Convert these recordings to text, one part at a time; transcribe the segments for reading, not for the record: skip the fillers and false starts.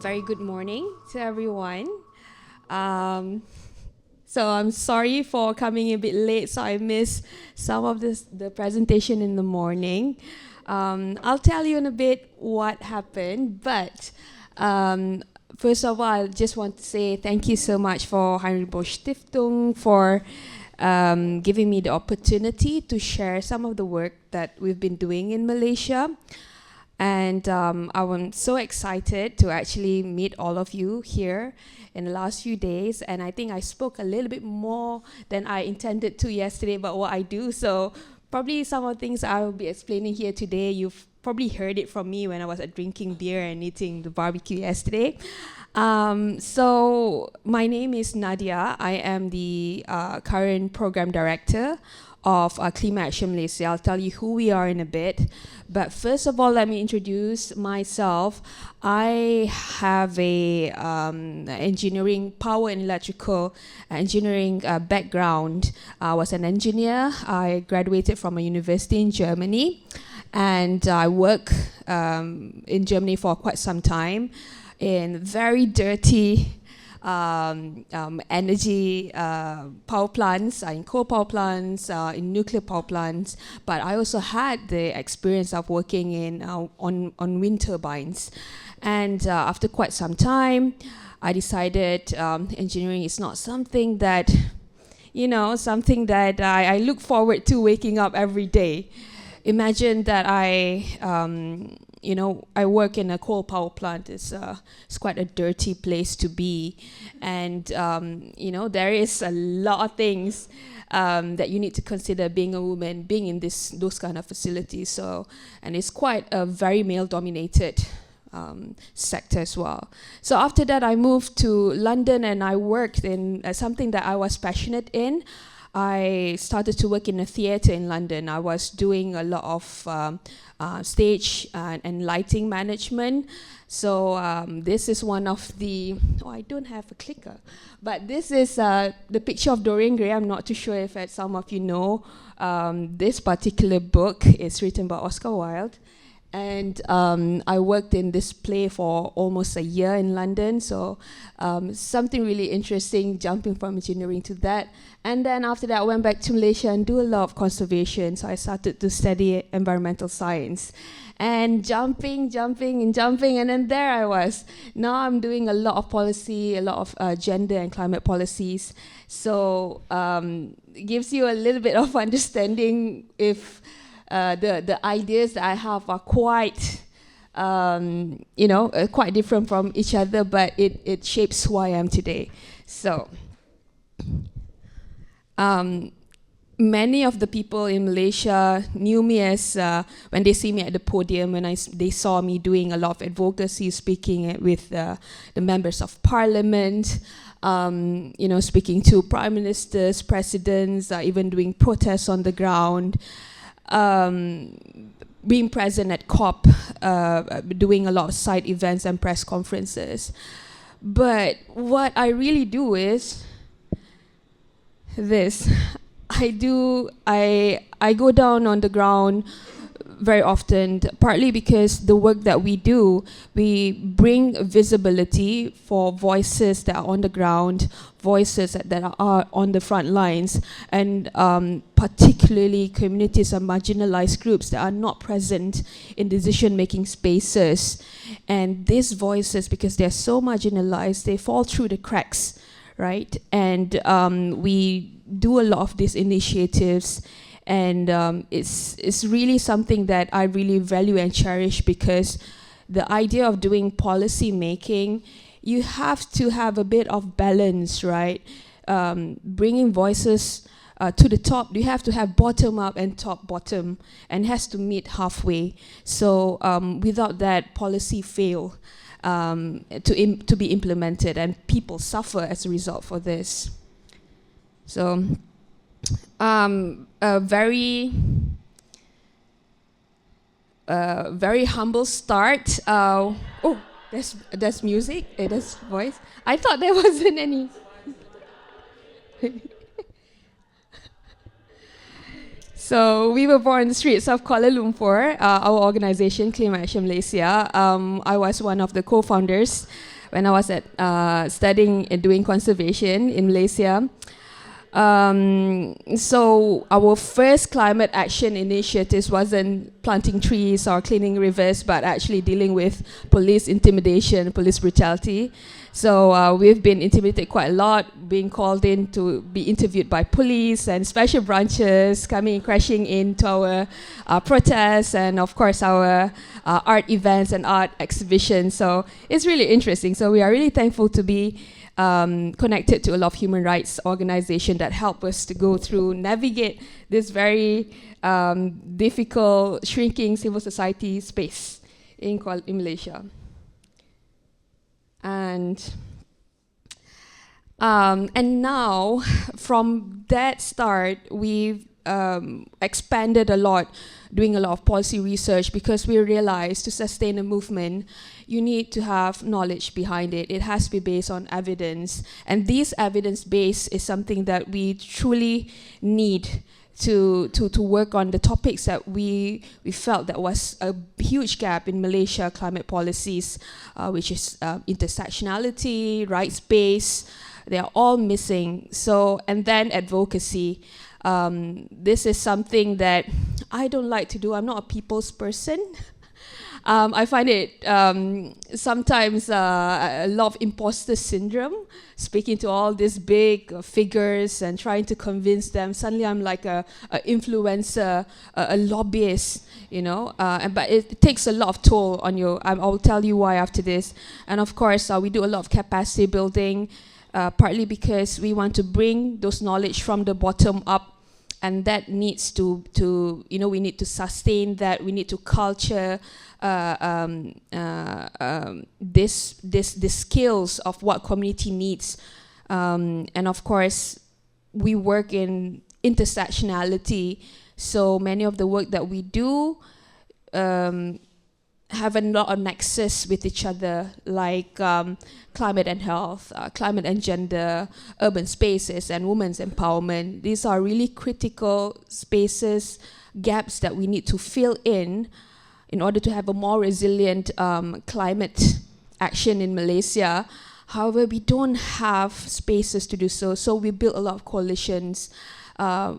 very good morning to everyone. So I'm sorry for coming a bit late, so I missed some of the presentation in the morning. I'll tell you in a bit what happened, but first of all, I just want to say thank you so much for Heinrich Bosch Stiftung for giving me the opportunity to share some of the work that we've been doing in Malaysia. And I'm so excited to actually meet all of you here in the last few days. And I think I spoke a little bit more than I intended to yesterday about what I do. So probably some of the things I will be explaining here today, you've probably heard it from me when I was drinking beer and eating the barbecue yesterday. So my name is Nadia. I am the current program director of Climate Action Malaysia. I'll tell you who we are in a bit. But first of all, let me introduce myself. I have a engineering, power and electrical engineering background. I was an engineer. I graduated from a university in Germany. And I work in Germany for quite some time in very dirty energy power plants, in coal power plants, in nuclear power plants, but I also had the experience of working in on wind turbines. And after quite some time, I decided engineering is not something that, something that I look forward to waking up every day. Imagine that I work in a coal power plant. It's quite a dirty place to be. And, there is a lot of things that you need to consider being a woman, being in those kind of facilities. And it's quite a very male-dominated sector as well. So after that, I moved to London and I worked in something that I was passionate in. I started to work in a theatre in London. I was doing a lot of stage and lighting management. So this is one of the, I don't have a clicker, but this is the picture of Dorian Gray. I'm not too sure if some of you know. This particular book is written by Oscar Wilde. And I worked in this play for almost a year in London. So something really interesting, jumping from engineering to that. And then after that, I went back to Malaysia and do a lot of conservation. So I started to study environmental science. And jumping, and then there I was. Now I'm doing a lot of policy, a lot of gender and climate policies. So it gives you a little bit of understanding if the ideas that I have are quite, quite different from each other, but it shapes who I am today. So, many of the people in Malaysia knew me as when they see me at the podium, when they saw me doing a lot of advocacy, speaking with the members of parliament, speaking to prime ministers, presidents, even doing protests on the ground. Being present at COP, doing a lot of side events and press conferences. But what I really do is this. I go down on the ground very often, partly because the work that we do, we bring visibility for voices that are on the ground, voices that are on the front lines, and particularly communities and marginalized groups that are not present in decision-making spaces. And these voices, because they're so marginalized, they fall through the cracks, right? And we do a lot of these initiatives. And it's really something that I really value and cherish, because the idea of doing policy making, you have to have a bit of balance, right? Bringing voices to the top, you have to have bottom up and top bottom, and has to meet halfway. So without that, policy fail to be implemented, and people suffer as a result for this. So. A very humble start. There's music. There's voice. I thought there wasn't So we were born in the streets of Kuala Lumpur. Our organization, Climate Action Malaysia. I was one of the co-founders when I was at studying and doing conservation in Malaysia. So our first climate action initiatives wasn't planting trees or cleaning rivers, but actually dealing with police intimidation, police brutality. So we've been intimidated quite a lot, being called in to be interviewed by police and special branches coming crashing into our protests and of course our art events and art exhibitions. So it's really interesting. So we are really thankful to be connected to a lot of human rights organizations that help us to go through, navigate this very difficult, shrinking civil society space in Malaysia. And now, from that start, we've expanded a lot, doing a lot of policy research, because we realized to sustain a movement, you need to have knowledge behind it. It has to be based on evidence. And this evidence base is something that we truly need to work on the topics that we felt that was a huge gap in Malaysia climate policies, which is intersectionality, rights-based. They are all missing. So, and then advocacy. This is something that I don't like to do. I'm not a people's person. I find it sometimes a lot of imposter syndrome, speaking to all these big figures and trying to convince them. Suddenly I'm like a influencer, a lobbyist, you know. But it takes a lot of toll on you. I'll tell you why after this. And of course, we do a lot of capacity building, partly because we want to bring those knowledge from the bottom up. And that needs to we need to sustain that. We need to culture this skills of what community needs. And of course, we work in intersectionality. So many of the work that we do have a lot of nexus with each other, like climate and health, climate and gender, urban spaces, and women's empowerment. These are really critical spaces, gaps that we need to fill in order to have a more resilient climate action in Malaysia. However, we don't have spaces to do so, so we built a lot of coalitions.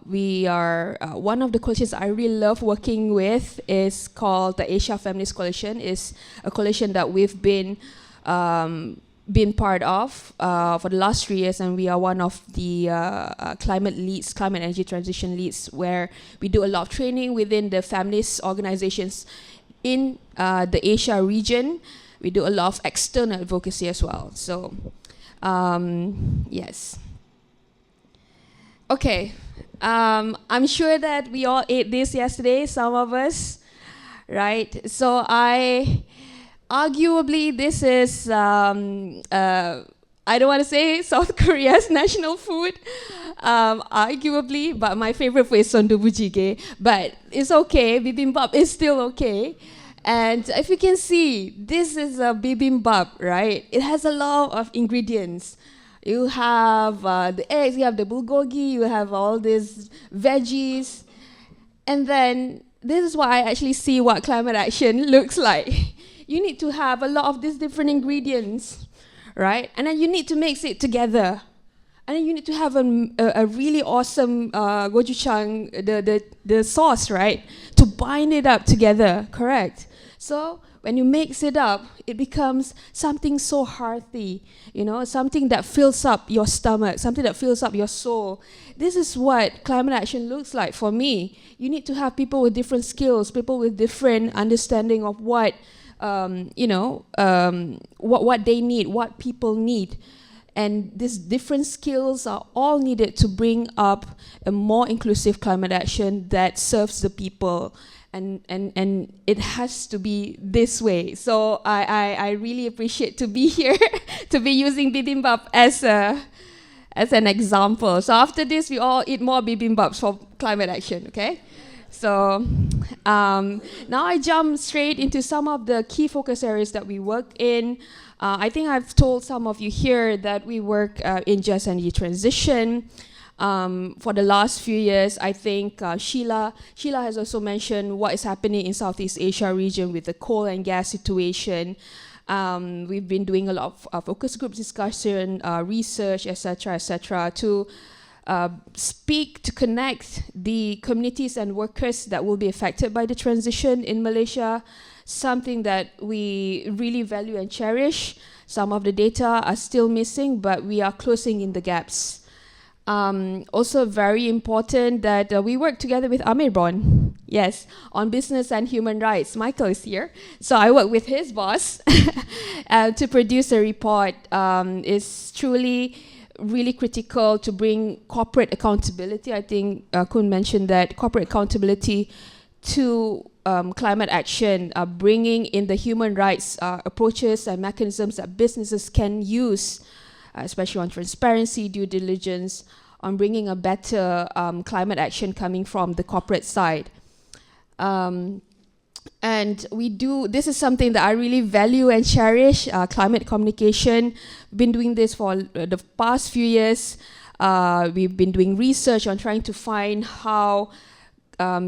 We are one of the coalitions I really love working with is called the Asia Feminist Coalition. It's a coalition that we've been part of for the last 3 years, and we are one of the climate leads, climate energy transition leads, where we do a lot of training within the feminist organizations in the Asia region. We do a lot of external advocacy as well. So, yes. Okay. I'm sure that we all ate this yesterday, some of us, right? So arguably this is, I don't want to say South Korea's national food, arguably, but my favorite food is sundubu jjigae, but it's okay, bibimbap is still okay. And if you can see, this is a bibimbap, right? It has a lot of ingredients. You have the eggs, you have the bulgogi, you have all these veggies. And then this is what I actually see what climate action looks like. You need to have a lot of these different ingredients, right? And then you need to mix it together. And then you need to have a really awesome gochujang, the sauce, right? To bind it up together, correct? So when you mix it up, it becomes something so hearty, you know, something that fills up your stomach, something that fills up your soul. This is what climate action looks like for me. You need to have people with different skills, people with different understanding of what, what they need, what people need. And these different skills are all needed to bring up a more inclusive climate action that serves the people. And it has to be this way. So I really appreciate to be here, to be using bibimbap as an example. So after this, we all eat more bibimbaps for climate action, okay? So now I jump straight into some of the key focus areas that we work in. I think I've told some of you here that we work in just energy transition. For the last few years, I think Sheila has also mentioned what is happening in Southeast Asia region with the coal and gas situation. We've been doing a lot of focus group discussion, research, etc., to speak, to connect the communities and workers that will be affected by the transition in Malaysia, something that we really value and cherish. Some of the data are still missing, but we are closing in the gaps. Also very important that we work together with Amirbon, yes, on business and human rights. Michael is here. So I work with his boss to produce a report. It's truly really critical to bring corporate accountability. I think Kun mentioned that corporate accountability to climate action, bringing in the human rights approaches and mechanisms that businesses can use, especially on transparency, due diligence, on bringing a better climate action coming from the corporate side. And this is something that I really value and cherish, climate communication. Been doing this for the past few years. We've been doing research on trying to find how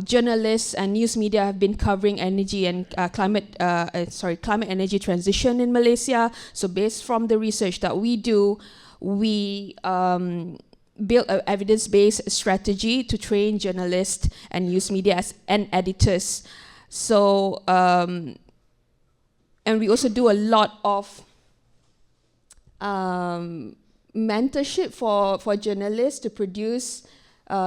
journalists and news media have been covering energy and climate energy transition in Malaysia. So based from the research that we do, we build an evidence-based strategy to train journalists and news media and editors. So, and we also do a lot of mentorship for journalists to produce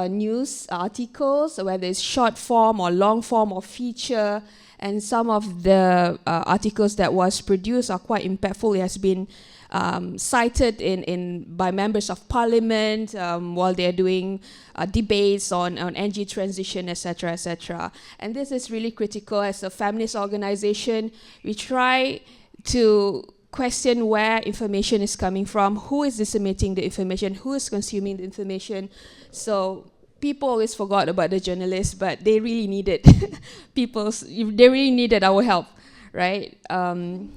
news articles, whether it's short form or long form or feature. And some of the articles that was produced are quite impactful. It has been cited by members of parliament while they're doing debates on energy transition, etc. And this is really critical. As a feminist organization, we try to question where information is coming from, who is disseminating the information, who is consuming the information. So people always forgot about the journalists, but they really needed they really needed our help, right? And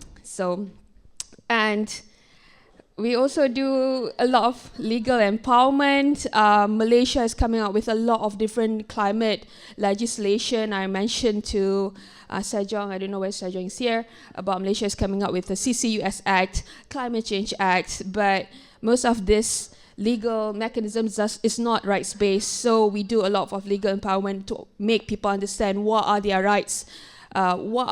we also do a lot of legal empowerment. Malaysia is coming out with a lot of different climate legislation. I mentioned to Sejong, I don't know where Sejong is here, about Malaysia is coming out with the CCUS Act, Climate Change Act, but most of this legal mechanisms is not rights-based. So we do a lot of legal empowerment to make people understand what are their rights, what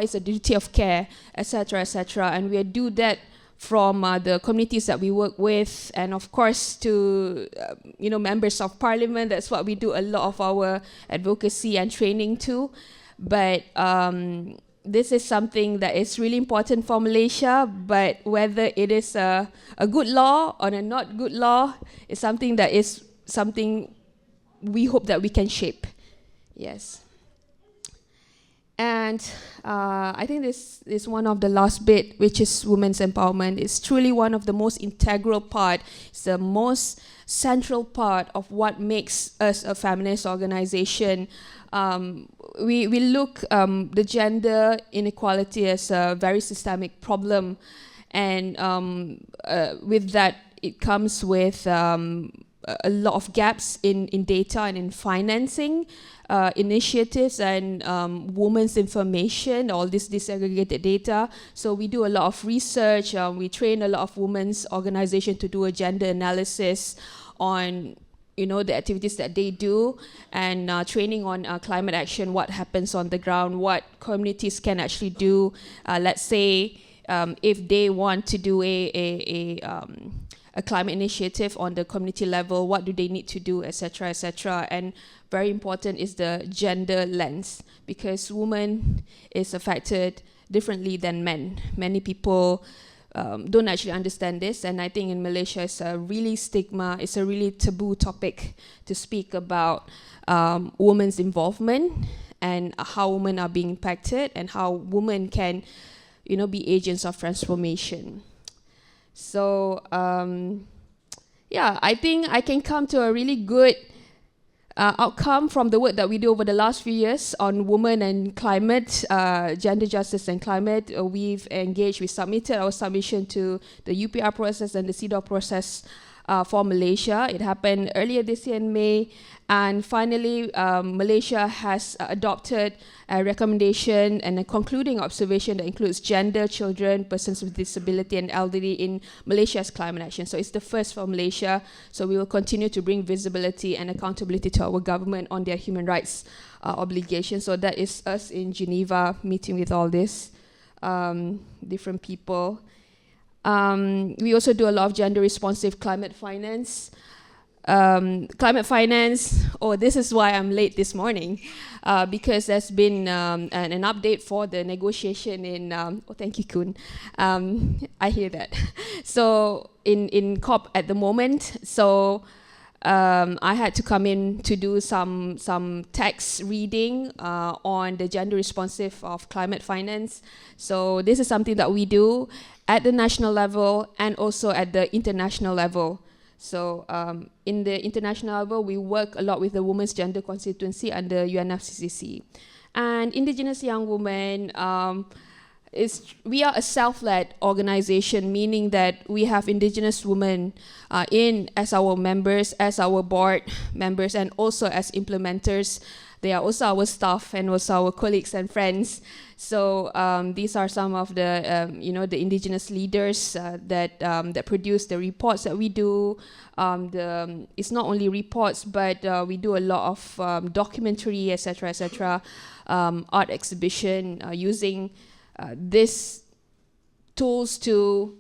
is the duty of care, etc. And we do that from the communities that we work with, and of course to members of parliament. That's what we do a lot of our advocacy and training to. But this is something that is really important for Malaysia, but whether it is a good law or a not good law is something we hope that we can shape. Yes. And I think this is one of the last bit, which is women's empowerment. It's truly one of the most integral part. It's the most central part of what makes us a feminist organization. We look the gender inequality as a very systemic problem, and with that it comes with a lot of gaps in data and in financing initiatives and women's information, all this disaggregated data. So we do a lot of research. We train a lot of women's organizations to do a gender analysis on the activities that they do, and training on climate action, what happens on the ground, what communities can actually do. Let's say if they want to do a climate initiative on the community level, what do they need to do, etc. And very important is the gender lens, because women is affected differently than men. Many people don't actually understand this, and I think in Malaysia it's a really stigma, it's a really taboo topic to speak about women's involvement and how women are being impacted and how women can be agents of transformation. So I think I can come to a really good outcome from the work that we do over the last few years on women and climate, gender justice and climate. We submitted our submission to the UPR process and the CEDAW process for Malaysia. It happened earlier this year in May. And finally, Malaysia has adopted a recommendation and a concluding observation that includes gender, children, persons with disability, and elderly in Malaysia's climate action. So it's the first for Malaysia. So we will continue to bring visibility and accountability to our government on their human rights obligations. So that is us in Geneva meeting with all this different people. We also do a lot of gender responsive climate finance. Climate finance, this is why I'm late this morning, because there's been an update for the negotiation in, thank you, Kun. I hear that. So in COP at the moment, so I had to come in to do some text reading on the gender responsive of climate finance. So this is something that we do at the national level and also at the international level. So in the international level, we work a lot with the Women's Gender Constituency under UNFCCC. And Indigenous Young Women, we are a self-led organization, meaning that we have Indigenous women as our members, as our board members, and also as implementers. They are also our staff and also our colleagues and friends. So these are some of the, the indigenous leaders that produce the reports that we do. It's not only reports, but we do a lot of documentary, etc., art exhibition, using these tools to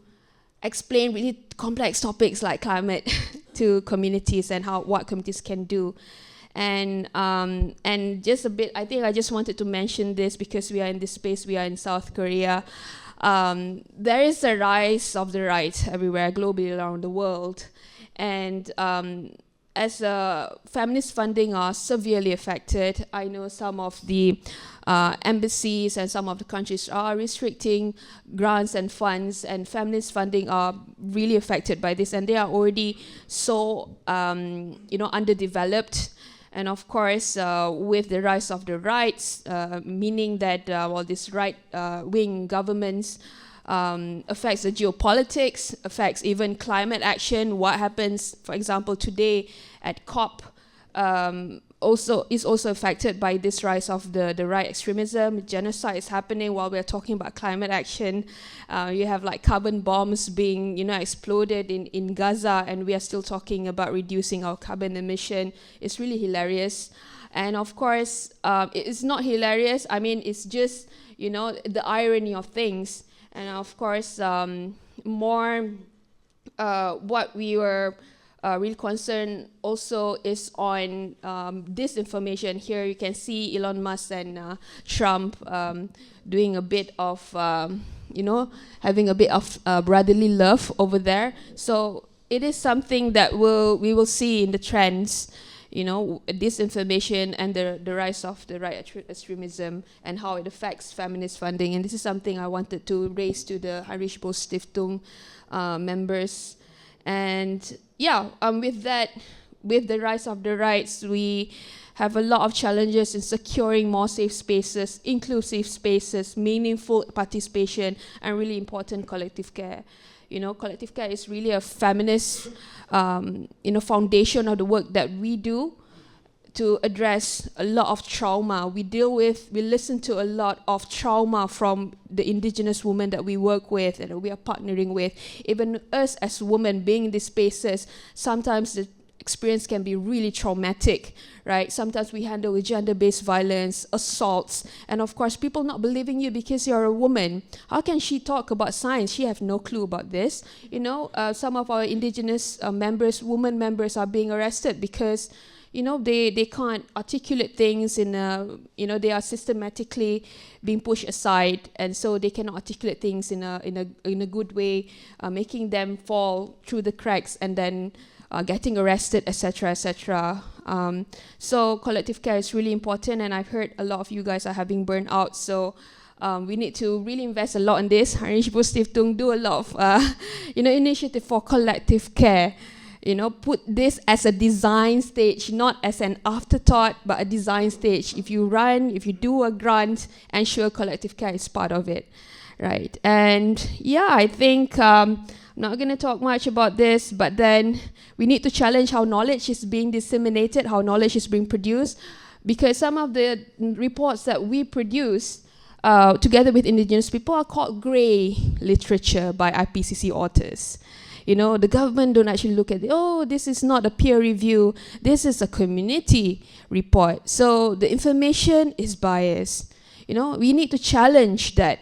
explain really complex topics like climate to communities and what communities can do. And just a bit, I think I just wanted to mention this because we are in this space, we are in South Korea. There is a rise of the right everywhere, globally around the world. And as feminist funding are severely affected, I know some of the embassies and some of the countries are restricting grants and funds, and feminist funding are really affected by this, and they are already so underdeveloped. And of course, with the rise of the rights, meaning that these right-wing governments affects the geopolitics, affects even climate action. What happens, for example, today at COP, is also affected by this rise of the right extremism. Genocide is happening while we're talking about climate action. You have like carbon bombs being exploded in Gaza, and we are still talking about reducing our carbon emission. It's really hilarious. And of course, it's not hilarious. I mean, it's just, the irony of things. And of course, what we were really concerned also is on disinformation. Here you can see Elon Musk and Trump doing a bit of, having a bit of brotherly love over there. So it is something that we will see in the trends, disinformation and the rise of the right extremism and how it affects feminist funding. And this is something I wanted to raise to the Heinrich Böll Stiftung members. And with that, with the rise of the rights, we have a lot of challenges in securing more safe spaces, inclusive spaces, meaningful participation, and really important collective care. Collective care is really a feminist, foundation of the work that we do to address a lot of trauma. We listen to a lot of trauma from the indigenous women that we work with and we are partnering with. Even us as women being in these spaces, sometimes the experience can be really traumatic, right? Sometimes we handle with gender-based violence, assaults, and of course people not believing you because you're a woman. How can she talk about science? She have no clue about this. Some of our indigenous women members are being arrested because they can't articulate things they are systematically being pushed aside, and so they cannot articulate things in a good way, making them fall through the cracks and then getting arrested, etc., so collective care is really important, and I've heard a lot of you guys are having burnt out, so we need to really invest a lot in this. Heinrich Böll Stiftung do a lot of initiative for collective care. Put this as a design stage, not as an afterthought, but a design stage. If you do a grant, ensure collective care is part of it, right? And I think not going to talk much about this, but then we need to challenge how knowledge is being disseminated, how knowledge is being produced, because some of the reports that we produce together with indigenous people are called grey literature by IPCC authors. You know, the government don't actually look at this is not a peer review, this is a community report. So the information is biased. You know, we need to challenge that,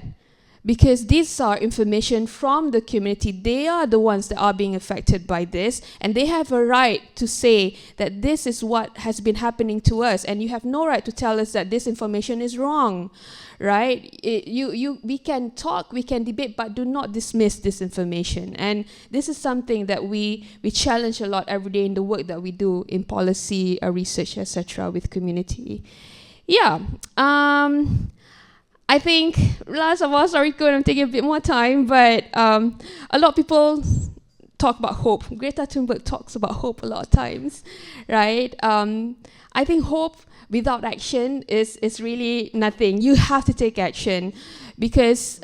because these are information from the community. They are the ones that are being affected by this, and they have a right to say that this is what has been happening to us, and you have no right to tell us that this information is wrong, right? We can talk, we can debate, but do not dismiss this information. And this is something that we challenge a lot every day in the work that we do in policy, research, etc. with community. Yeah. I think, last of all, sorry, I'm taking a bit more time, but a lot of people talk about hope. Greta Thunberg talks about hope a lot of times, right? I think hope without action is really nothing. You have to take action, because,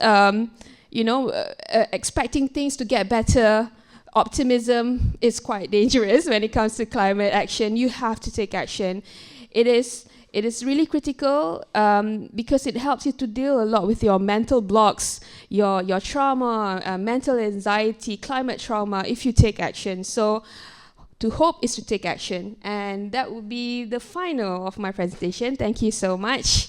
expecting things to get better, optimism is quite dangerous when it comes to climate action. You have to take action. It is really critical because it helps you to deal a lot with your mental blocks, your trauma, mental anxiety, climate trauma, if you take action. So to hope is to take action. And that would be the final of my presentation. Thank you so much.